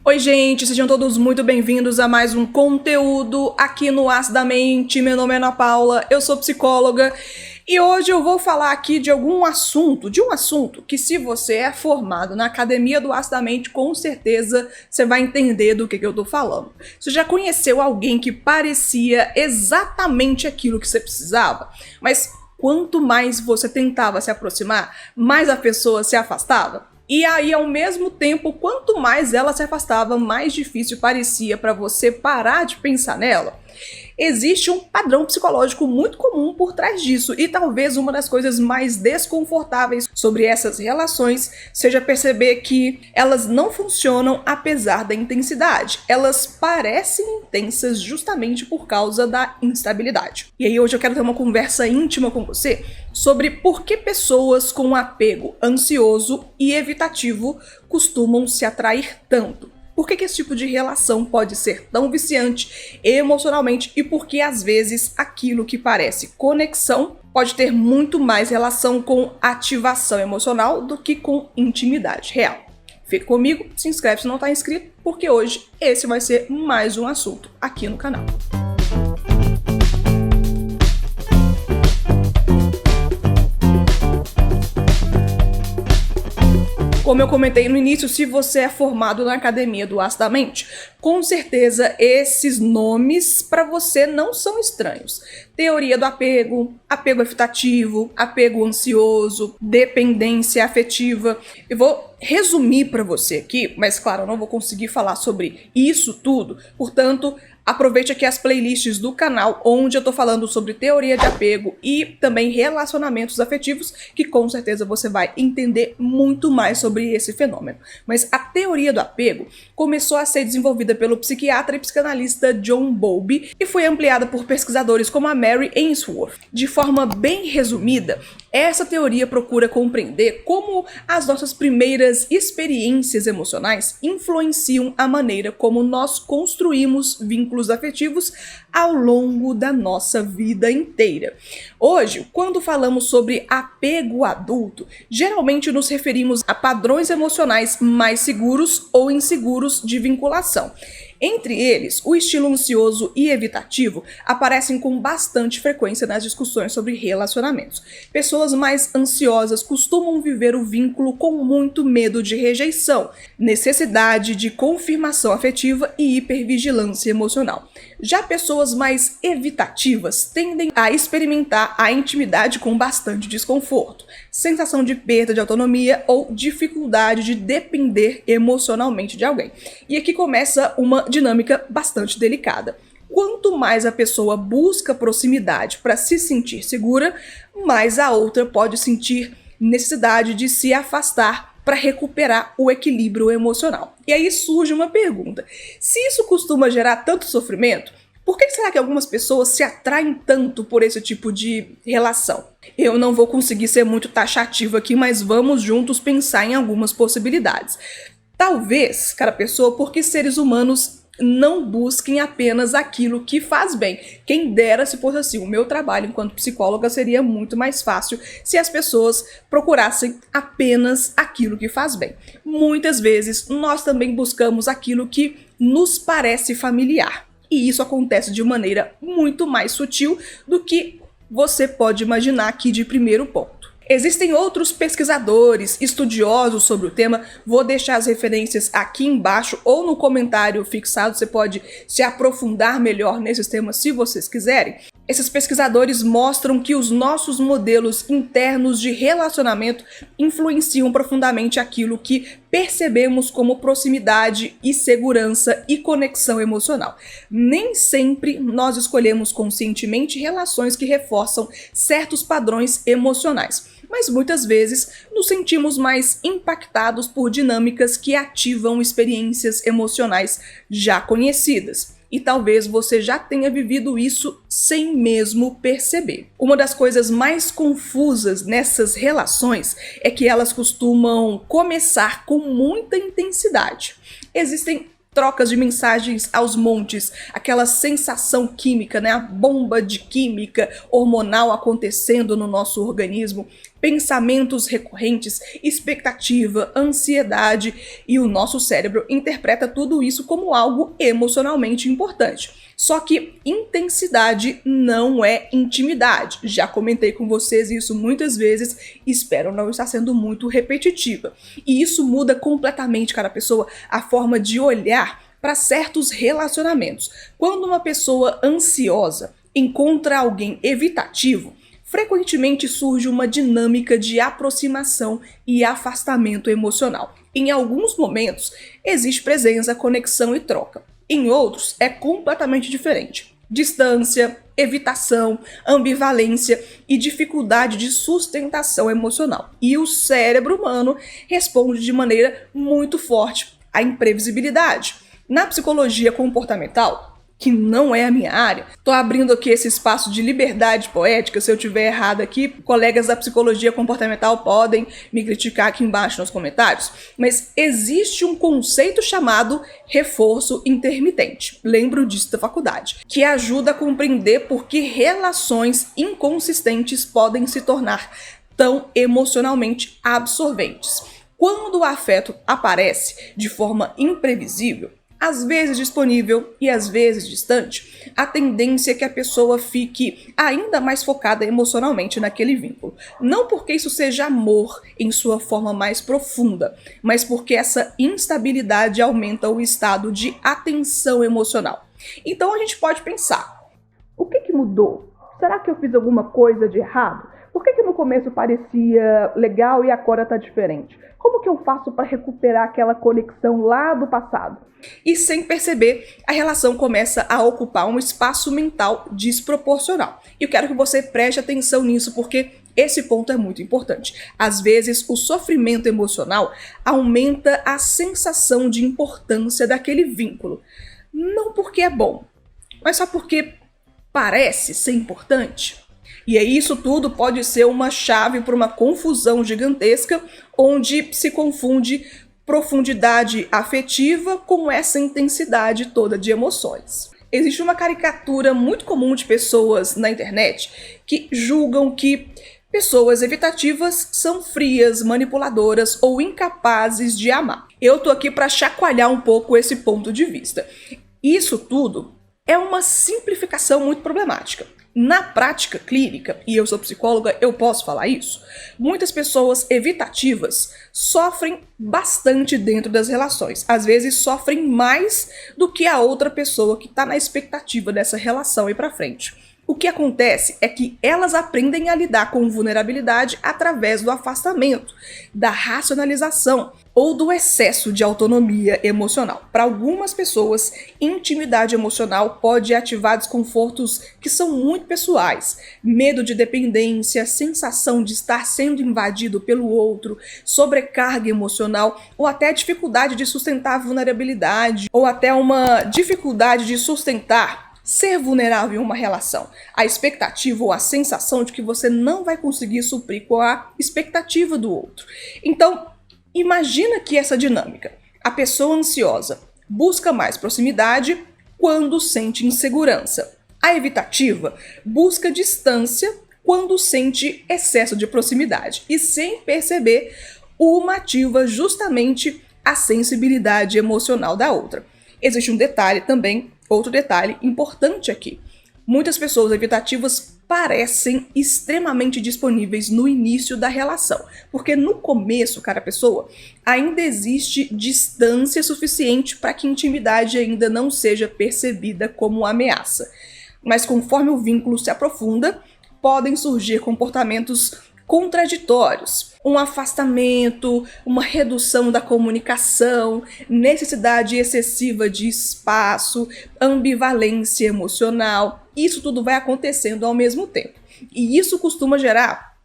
Oi, gente, sejam todos muito bem-vindos a mais um conteúdo aqui no Acidamente. Meu nome é Ana Paula, eu sou psicóloga e hoje eu vou falar aqui de um assunto que, se você é formado na Academia do Acidamente, com certeza você vai entender do que eu tô falando. Você já conheceu alguém que parecia exatamente aquilo que você precisava, mas quanto mais você tentava se aproximar, mais a pessoa se afastava? E aí, ao mesmo tempo, quanto mais ela se afastava, mais difícil parecia para você parar de pensar nela. Existe um padrão psicológico muito comum por trás disso, e talvez uma das coisas mais desconfortáveis sobre essas relações seja perceber que elas não funcionam apesar da intensidade. Elas parecem intensas justamente por causa da instabilidade. E aí hoje eu quero ter uma conversa íntima com você sobre por que pessoas com apego ansioso e evitativo costumam se atrair tanto. Por que esse tipo de relação pode ser tão viciante emocionalmente e por que, às vezes, aquilo que parece conexão pode ter muito mais relação com ativação emocional do que com intimidade real. Fica comigo, se inscreve se não está inscrito, porque hoje esse vai ser mais um assunto aqui no canal. Como eu comentei no início, se você é formado na Academia do Acidamente, com certeza esses nomes para você não são estranhos. Teoria do apego, apego evitativo, apego ansioso, dependência afetiva. Eu vou resumir para você aqui, mas claro, eu não vou conseguir falar sobre isso tudo, portanto, aproveite aqui as playlists do canal, onde eu tô falando sobre teoria de apego e também relacionamentos afetivos, que com certeza você vai entender muito mais sobre esse fenômeno. Mas a teoria do apego começou a ser desenvolvida pelo psiquiatra e psicanalista John Bowlby e foi ampliada por pesquisadores como a Mary Ainsworth. De forma bem resumida, essa teoria procura compreender como as nossas primeiras experiências emocionais influenciam a maneira como nós construímos vínculos afetivos ao longo da nossa vida inteira. Hoje, quando falamos sobre apego adulto, geralmente nos referimos a padrões emocionais mais seguros ou inseguros de vinculação. Entre eles, o estilo ansioso e evitativo aparecem com bastante frequência nas discussões sobre relacionamentos. Pessoas mais ansiosas costumam viver o vínculo com muito medo de rejeição, necessidade de confirmação afetiva e hipervigilância emocional. Já pessoas mais evitativas tendem a experimentar a intimidade com bastante desconforto, sensação de perda de autonomia ou dificuldade de depender emocionalmente de alguém. E aqui começa uma dinâmica bastante delicada. Quanto mais a pessoa busca proximidade para se sentir segura, mais a outra pode sentir necessidade de se afastar para recuperar o equilíbrio emocional. E aí surge uma pergunta: se isso costuma gerar tanto sofrimento, por que será que algumas pessoas se atraem tanto por esse tipo de relação? Eu não vou conseguir ser muito taxativo aqui, mas vamos juntos pensar em algumas possibilidades. Talvez, cara pessoa, porque seres humanos não busquem apenas aquilo que faz bem. Quem dera se fosse assim. O meu trabalho enquanto psicóloga seria muito mais fácil se as pessoas procurassem apenas aquilo que faz bem. Muitas vezes nós também buscamos aquilo que nos parece familiar. E isso acontece de maneira muito mais sutil do que você pode imaginar aqui de primeiro ponto. Existem outros pesquisadores, estudiosos sobre o tema, vou deixar as referências aqui embaixo ou no comentário fixado, você pode se aprofundar melhor nesses temas se vocês quiserem. Esses pesquisadores mostram que os nossos modelos internos de relacionamento influenciam profundamente aquilo que percebemos como proximidade e segurança e conexão emocional. Nem sempre nós escolhemos conscientemente relações que reforçam certos padrões emocionais, mas muitas vezes nos sentimos mais impactados por dinâmicas que ativam experiências emocionais já conhecidas. E talvez você já tenha vivido isso sem mesmo perceber. Uma das coisas mais confusas nessas relações é que elas costumam começar com muita intensidade. Existem trocas de mensagens aos montes, aquela sensação química, né? A bomba de química hormonal acontecendo no nosso organismo. pensamentos recorrentes, expectativa, ansiedade, e o nosso cérebro interpreta tudo isso como algo emocionalmente importante. Só que intensidade não é intimidade. Já comentei com vocês isso muitas vezes, espero não estar sendo muito repetitiva. E isso muda completamente, cada pessoa, a forma de olhar para certos relacionamentos. Quando uma pessoa ansiosa encontra alguém evitativo, frequentemente surge uma dinâmica de aproximação e afastamento emocional. Em alguns momentos, existe presença, conexão e troca. Em outros, é completamente diferente. Distância, evitação, ambivalência e dificuldade de sustentação emocional. E o cérebro humano responde de maneira muito forte à imprevisibilidade. Na psicologia comportamental, que não é a minha área, tô abrindo aqui esse espaço de liberdade poética. Se eu tiver errado aqui, colegas da psicologia comportamental podem me criticar aqui embaixo nos comentários, mas existe um conceito chamado reforço intermitente, lembro disso da faculdade, que ajuda a compreender por que relações inconsistentes podem se tornar tão emocionalmente absorventes. Quando o afeto aparece de forma imprevisível, às vezes disponível e às vezes distante, a tendência é que a pessoa fique ainda mais focada emocionalmente naquele vínculo. Não porque isso seja amor em sua forma mais profunda, mas porque essa instabilidade aumenta o estado de atenção emocional. Então a gente pode pensar, o que mudou? Será que eu fiz alguma coisa de errado? Por que no começo parecia legal e agora está diferente? Como que eu faço para recuperar aquela conexão lá do passado? E sem perceber, a relação começa a ocupar um espaço mental desproporcional. E eu quero que você preste atenção nisso, porque esse ponto é muito importante. Às vezes, o sofrimento emocional aumenta a sensação de importância daquele vínculo. Não porque é bom, mas só porque parece ser importante. E aí isso tudo pode ser uma chave para uma confusão gigantesca, onde se confunde profundidade afetiva com essa intensidade toda de emoções. Existe uma caricatura muito comum de pessoas na internet que julgam que pessoas evitativas são frias, manipuladoras ou incapazes de amar. Eu tô aqui para chacoalhar um pouco esse ponto de vista. Isso tudo é uma simplificação muito problemática. Na prática clínica, e eu sou psicóloga, eu posso falar isso, muitas pessoas evitativas sofrem bastante dentro das relações. Às vezes sofrem mais do que a outra pessoa que está na expectativa dessa relação ir para frente. O que acontece é que elas aprendem a lidar com vulnerabilidade através do afastamento, da racionalização ou do excesso de autonomia emocional. Para algumas pessoas, intimidade emocional pode ativar desconfortos que são muito pessoais. Medo de dependência, sensação de estar sendo invadido pelo outro, sobrecarga emocional ou até dificuldade de sustentar a vulnerabilidade ou até uma dificuldade de sustentar ser vulnerável em uma relação. A expectativa ou a sensação de que você não vai conseguir suprir com a expectativa do outro. Então, imagina que essa dinâmica. A pessoa ansiosa busca mais proximidade quando sente insegurança. A evitativa busca distância quando sente excesso de proximidade. E sem perceber, uma ativa justamente a sensibilidade emocional da outra. Existe um detalhe também, outro detalhe importante aqui. Muitas pessoas evitativas parecem extremamente disponíveis no início da relação, porque no começo, cara, pessoa, ainda existe distância suficiente para que a intimidade ainda não seja percebida como ameaça. Mas conforme o vínculo se aprofunda, podem surgir comportamentos contraditórios, um afastamento, uma redução da comunicação, necessidade excessiva de espaço, ambivalência emocional. Isso tudo vai acontecendo ao mesmo tempo. E isso costuma gerar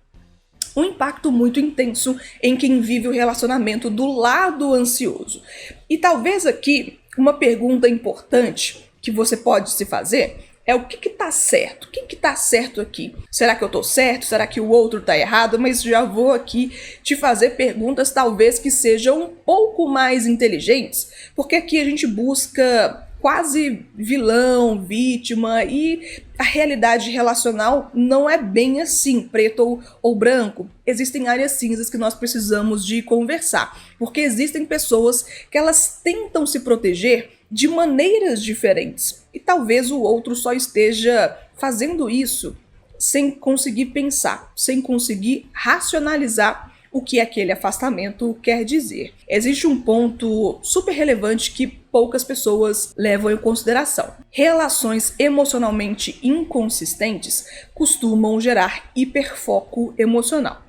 um impacto muito intenso em quem vive o relacionamento do lado ansioso. E talvez aqui uma pergunta importante que você pode se fazer é o que tá certo? O que tá certo aqui? Será que eu tô certo? Será que o outro tá errado? Mas já vou aqui te fazer perguntas talvez que sejam um pouco mais inteligentes, porque aqui a gente busca quase vilão, vítima, e a realidade relacional não é bem assim, preto ou branco. Existem áreas cinzas que nós precisamos de conversar, porque existem pessoas que elas tentam se proteger de maneiras diferentes, e talvez o outro só esteja fazendo isso sem conseguir pensar, sem conseguir racionalizar o que aquele afastamento quer dizer. Existe um ponto super relevante que poucas pessoas levam em consideração. Relações emocionalmente inconsistentes costumam gerar hiperfoco emocional.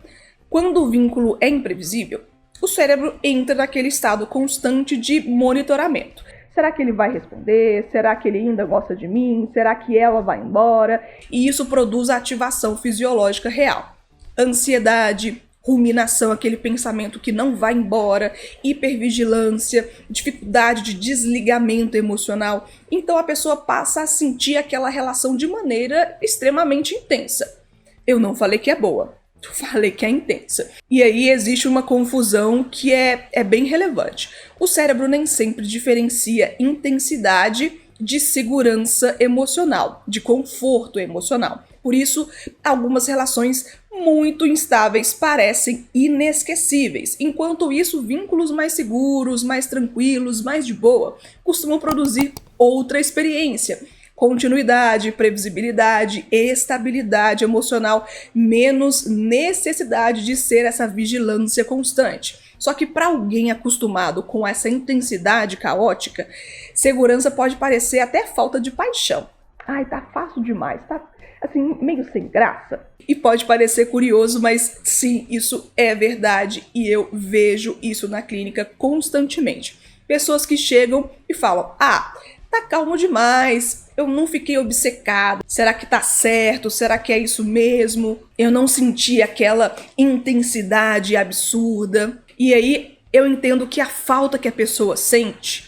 Quando o vínculo é imprevisível, o cérebro entra naquele estado constante de monitoramento. Será que ele vai responder? Será que ele ainda gosta de mim? Será que ela vai embora? E isso produz a ativação fisiológica real. Ansiedade, ruminação, aquele pensamento que não vai embora, hipervigilância, dificuldade de desligamento emocional. Então a pessoa passa a sentir aquela relação de maneira extremamente intensa. Eu não falei que é boa, eu falei que é intensa. E aí existe uma confusão que é bem relevante. O cérebro nem sempre diferencia intensidade de segurança emocional, de conforto emocional. Por isso, algumas relações muito instáveis parecem inesquecíveis. Enquanto isso, vínculos mais seguros, mais tranquilos, mais de boa, costumam produzir outra experiência. Continuidade, previsibilidade, estabilidade emocional, menos necessidade de ser essa vigilância constante. Só que para alguém acostumado com essa intensidade caótica, segurança pode parecer até falta de paixão. Ai, tá fácil demais, tá assim, meio sem graça. E pode parecer curioso, mas sim, isso é verdade e eu vejo isso na clínica constantemente. Pessoas que chegam e falam, tá calmo demais, eu não fiquei obcecada, será que tá certo, será que é isso mesmo? Eu não senti aquela intensidade absurda. E aí eu entendo que a falta que a pessoa sente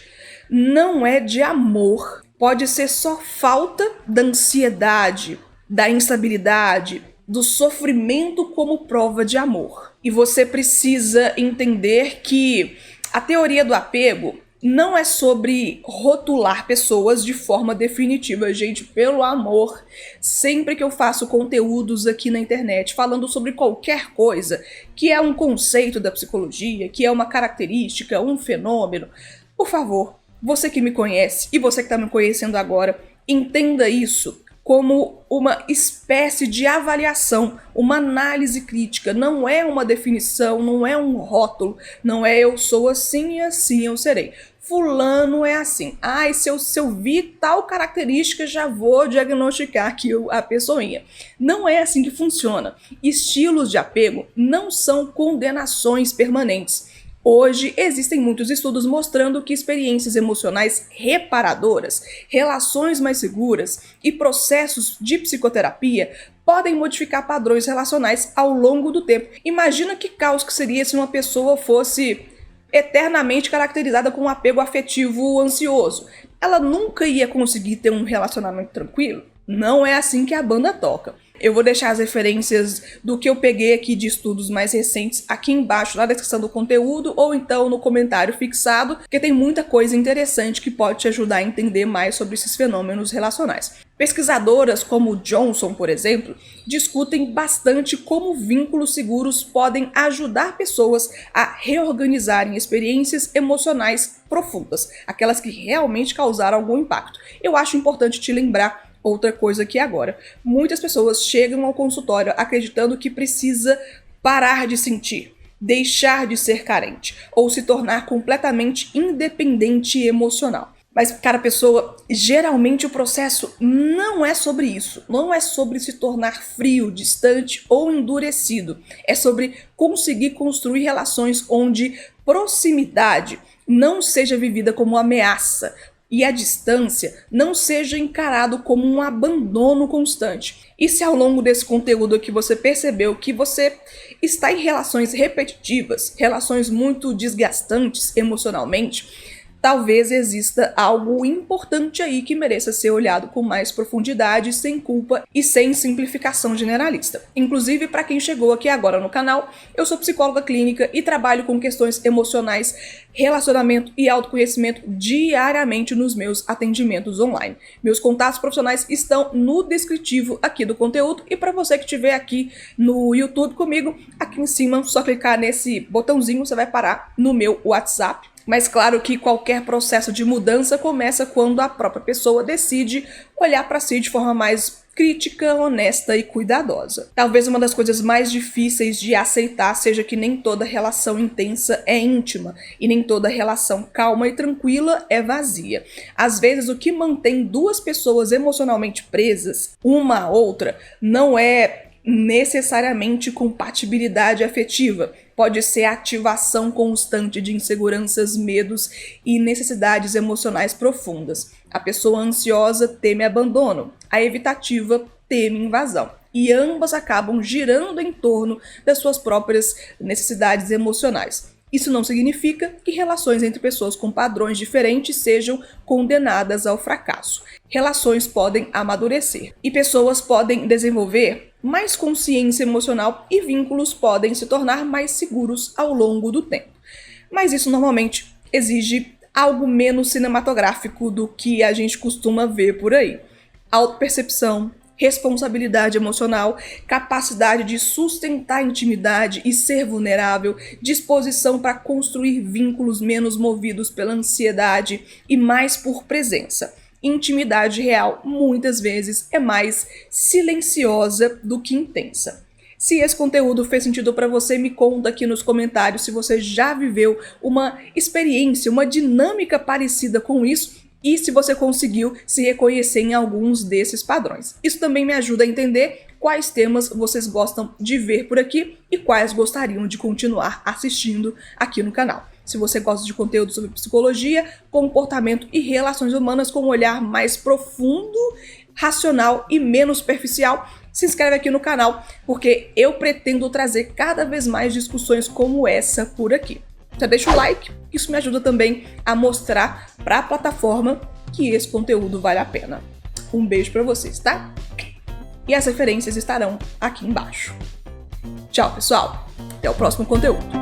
não é de amor, pode ser só falta da ansiedade, da instabilidade, do sofrimento como prova de amor. E você precisa entender que a teoria do apego não é sobre rotular pessoas de forma definitiva. Gente, pelo amor, sempre que eu faço conteúdos aqui na internet falando sobre qualquer coisa que é um conceito da psicologia, que é uma característica, um fenômeno, por favor, você que me conhece e você que está me conhecendo agora, entenda isso como uma espécie de avaliação, uma análise crítica. Não é uma definição, não é um rótulo, não é eu sou assim e assim eu serei. Fulano é assim. E se eu vi tal característica, já vou diagnosticar aqui a pessoinha. Não é assim que funciona. Estilos de apego não são condenações permanentes. Hoje, existem muitos estudos mostrando que experiências emocionais reparadoras, relações mais seguras e processos de psicoterapia podem modificar padrões relacionais ao longo do tempo. Imagina que caos que seria se uma pessoa fosse eternamente caracterizada com um apego afetivo ansioso. Ela nunca ia conseguir ter um relacionamento tranquilo? Não é assim que a banda toca. Eu vou deixar as referências do que eu peguei aqui de estudos mais recentes aqui embaixo na descrição do conteúdo ou então no comentário fixado, porque tem muita coisa interessante que pode te ajudar a entender mais sobre esses fenômenos relacionais. Pesquisadoras como Johnson, por exemplo, discutem bastante como vínculos seguros podem ajudar pessoas a reorganizarem experiências emocionais profundas, aquelas que realmente causaram algum impacto. Eu acho importante te lembrar outra coisa aqui agora. Muitas pessoas chegam ao consultório acreditando que precisa parar de sentir, deixar de ser carente ou se tornar completamente independente emocional. Mas, cara, pessoa, geralmente o processo não é sobre isso. Não é sobre se tornar frio, distante ou endurecido. É sobre conseguir construir relações onde proximidade não seja vivida como ameaça, e a distância não seja encarado como um abandono constante. E se ao longo desse conteúdo aqui você percebeu que você está em relações repetitivas, relações muito desgastantes emocionalmente, talvez exista algo importante aí que mereça ser olhado com mais profundidade, sem culpa e sem simplificação generalista. Inclusive, para quem chegou aqui agora no canal, eu sou psicóloga clínica e trabalho com questões emocionais, relacionamento e autoconhecimento diariamente nos meus atendimentos online. Meus contatos profissionais estão no descritivo aqui do conteúdo, e para você que estiver aqui no YouTube comigo, aqui em cima, só clicar nesse botãozinho, você vai parar no meu WhatsApp. Mas claro que qualquer processo de mudança começa quando a própria pessoa decide olhar para si de forma mais crítica, honesta e cuidadosa. Talvez uma das coisas mais difíceis de aceitar seja que nem toda relação intensa é íntima e nem toda relação calma e tranquila é vazia. Às vezes o que mantém duas pessoas emocionalmente presas, uma à outra, não é necessariamente compatibilidade afetiva. Pode ser a ativação constante de inseguranças, medos e necessidades emocionais profundas. A pessoa ansiosa teme abandono, a evitativa teme invasão. E ambas acabam girando em torno das suas próprias necessidades emocionais. Isso não significa que relações entre pessoas com padrões diferentes sejam condenadas ao fracasso. Relações podem amadurecer e pessoas podem desenvolver mais consciência emocional e vínculos podem se tornar mais seguros ao longo do tempo. Mas isso normalmente exige algo menos cinematográfico do que a gente costuma ver por aí. Autopercepção, responsabilidade emocional, capacidade de sustentar a intimidade e ser vulnerável, disposição para construir vínculos menos movidos pela ansiedade e mais por presença. Intimidade real, muitas vezes, é mais silenciosa do que intensa. Se esse conteúdo fez sentido para você, me conta aqui nos comentários se você já viveu uma experiência, uma dinâmica parecida com isso, e se você conseguiu se reconhecer em alguns desses padrões. Isso também me ajuda a entender quais temas vocês gostam de ver por aqui e quais gostariam de continuar assistindo aqui no canal. Se você gosta de conteúdo sobre psicologia, comportamento e relações humanas com um olhar mais profundo, racional e menos superficial, se inscreve aqui no canal, porque eu pretendo trazer cada vez mais discussões como essa por aqui. Já deixa o like, isso me ajuda também a mostrar para a plataforma que esse conteúdo vale a pena. Um beijo para vocês, tá? E as referências estarão aqui embaixo. Tchau, pessoal. Até o próximo conteúdo.